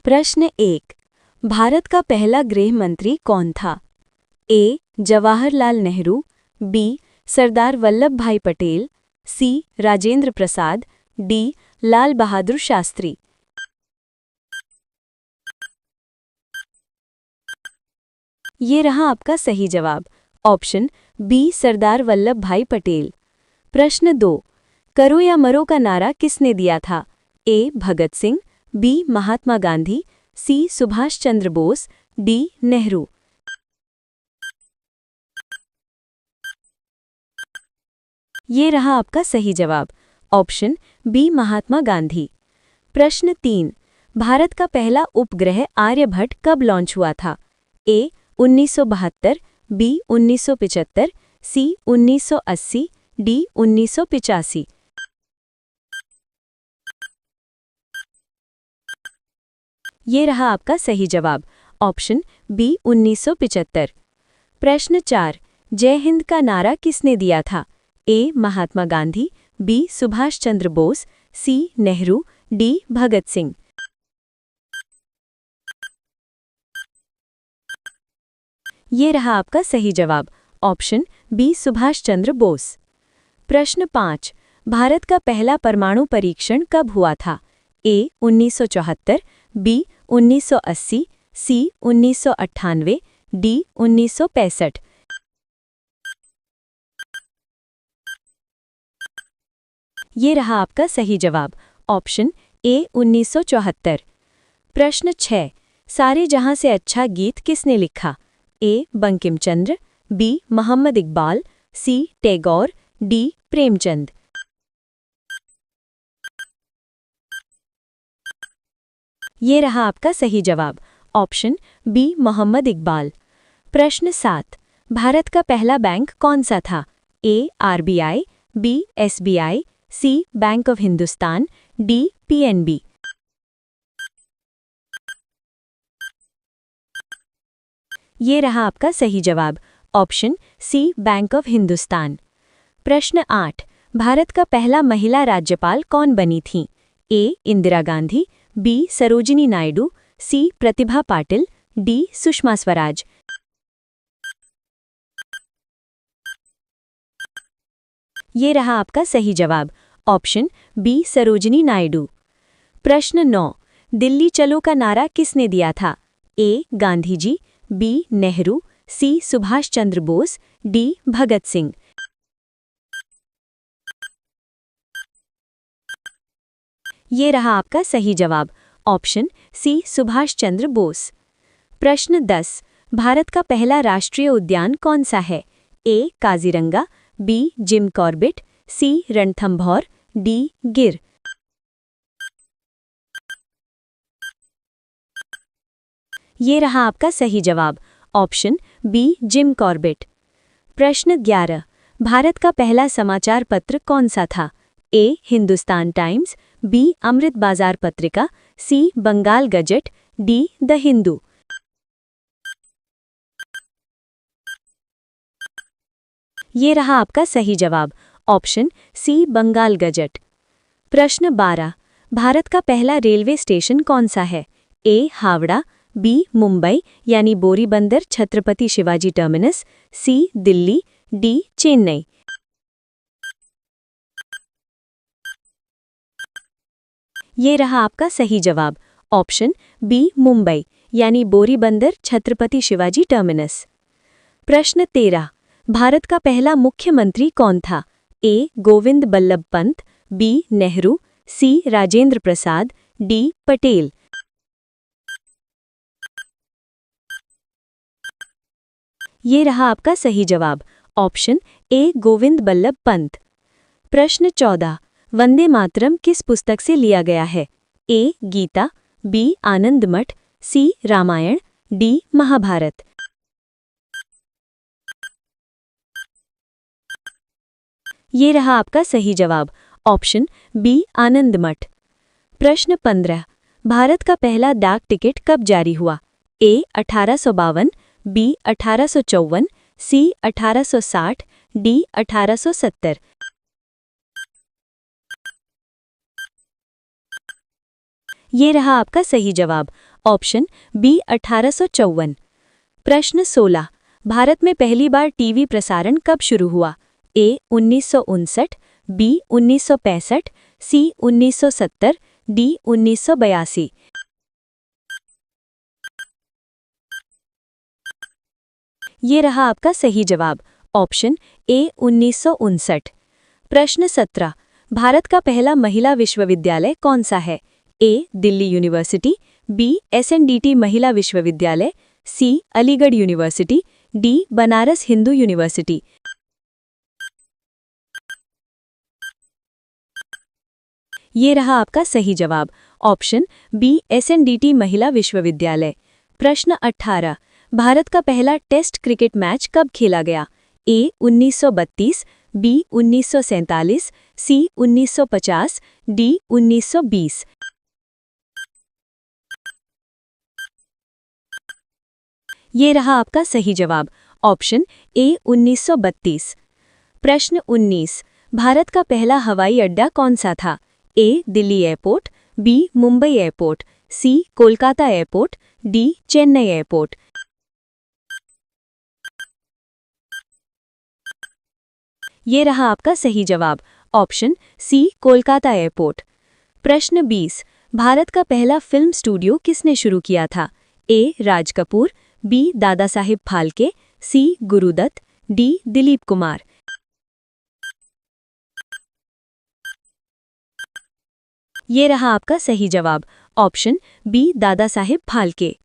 प्रश्न 1। भारत का पहला गृह मंत्री कौन था? ए. जवाहरलाल नेहरू, बी. सरदार वल्लभ भाई पटेल, सी. राजेंद्र प्रसाद, डी. लाल बहादुर शास्त्री। ये रहा आपका सही जवाब, ऑप्शन बी सरदार वल्लभ भाई पटेल। प्रश्न 2। करो या मरो का नारा किसने दिया था? ए. भगत सिंह, बी. महात्मा गांधी, सी. सुभाष चंद्र बोस, डी. नेहरू। ये रहा आपका सही जवाब, ऑप्शन बी. महात्मा गांधी। प्रश्न 3। भारत का पहला उपग्रह आर्यभट्ट कब लॉन्च हुआ था? ए. 1972, बी. 1975, सी. 1980, डी. 1985। ये रहा आपका सही जवाब, ऑप्शन बी. 1975। प्रश्न 4। जय हिंद का नारा किसने दिया था? ए. महात्मा गांधी, बी. सुभाष चंद्र बोस, सी. नेहरू, डी. भगत सिंह। ये रहा आपका सही जवाब, ऑप्शन बी. सुभाष चंद्र बोस। प्रश्न 5। भारत का पहला परमाणु परीक्षण कब हुआ था? ए. 1974, बी. 1980, सी. 1998, डी. 1965। ये रहा आपका सही जवाब, ऑप्शन ए. 1974। प्रश्न 6। सारे जहां से अच्छा गीत किसने लिखा? ए. बंकिम चंद्र, बी. मोहम्मद इकबाल, सी. टैगोर, डी. प्रेमचंद। ये रहा आपका सही जवाब, ऑप्शन बी. मोहम्मद इकबाल। प्रश्न 7। भारत का पहला बैंक कौन सा था? A. RBI, B. SBI, C. Bank of Hindustan, D. PNB. ये रहा आपका सही जवाब, option C. Bank of Hindustan. प्रश्न 8। भारत का पहला महिला राज्यपाल कौन बनी थी? ए. इंदिरा गांधी, बी. सरोजिनी नायडू, सी. प्रतिभा पाटिल, डी. सुषमा स्वराज। ये रहा आपका सही जवाब, ऑप्शन बी. सरोजिनी नायडू। प्रश्न 9। दिल्ली चलो का नारा किसने दिया था? ए. गांधी जी, बी. नेहरू, सी. सुभाष चंद्र बोस, डी. भगत सिंह। ये रहा आपका सही जवाब, ऑप्शन सी. सुभाष चंद्र बोस। प्रश्न 10। भारत का पहला राष्ट्रीय उद्यान कौन सा है? ए. काजीरंगा, बी. जिम कॉर्बेट, सी. रणथंभौर, डी. गिर। ये रहा आपका सही जवाब, ऑप्शन बी. Jim Corbett. प्रश्न 11। भारत का पहला समाचार पत्र कौन सा था? A. Hindustan Times, B. Amrita Bazar Patrika, C. Bengal gazette, D. The Hindu. ये रहा आपका सही जवाब, ऑप्शन सी. बंगाल गजट। प्रश्न 12। भारत का पहला रेलवे स्टेशन कौन सा है? ए. हावड़ा, बी. मुंबई यानी बोरीबंदर छत्रपति शिवाजी टर्मिनस, सी. दिल्ली, डी. चेन्नई। ये रहा आपका सही जवाब, ऑप्शन बी. मुंबई यानी बोरीबंदर छत्रपति शिवाजी टर्मिनस। प्रश्न 13। भारत का पहला मुख्यमंत्री कौन था? ए. गोविंद बल्लभ पंत, बी. नेहरू, सी. राजेंद्र प्रसाद, डी. पटेल। ये रहा आपका सही जवाब, ऑप्शन ए. गोविंद बल्लभ पंत। प्रश्न 14। वंदे मातरम किस पुस्तक से लिया गया है? ए. गीता, बी. आनंद मठ, सी. रामायण, डी. महाभारत। ये रहा आपका सही जवाब, ऑप्शन बी. आनंद मठ। प्रश्न 15। भारत का पहला डाक टिकट कब जारी हुआ? ए. 1852, बी. 1854, सी. 1860, डी. 1870। ये रहा आपका सही जवाब, ऑप्शन बी 1854। प्रश्न 16। भारत में पहली बार टीवी प्रसारण कब शुरू हुआ? ए 1959, बी 1965, सी 1970, डी 1982। ये रहा आपका सही जवाब, ऑप्शन ए 1959। प्रश्न 17। भारत का पहला महिला विश्वविद्यालय कौन सा है? A Delhi university, B SNDT महिला विश्वविद्यालय, C Aligarh university, D Banaras Hindu university. ये रहा आपका सही जवाब, ऑप्शन बी एसएनडीटी महिला विश्वविद्यालय। प्रश्न 18। भारत का पहला टेस्ट क्रिकेट मैच कब खेला गया? ए 1932, बी 1947, सी 1950, डी 1920। ये रहा आपका सही जवाब, ऑप्शन ए 1932। प्रश्न 19। भारत का पहला हवाई अड्डा कौन सा था? A Delhi airport, B Mumbai airport, C Kolkata airport, D Chennai airport. ये रहा आपका सही जवाब, ऑप्शन सी कोलकाता एयरपोर्ट। प्रश्न 20। भारत का पहला फिल्म स्टूडियो किसने शुरू किया था? ए राज कपूर, बी दादा साहिब फाल्के, सी गुरुदत्त, डी दिलीप कुमार। ये रहा आपका सही जवाब, ऑप्शन बी दादा साहिब फाल्के।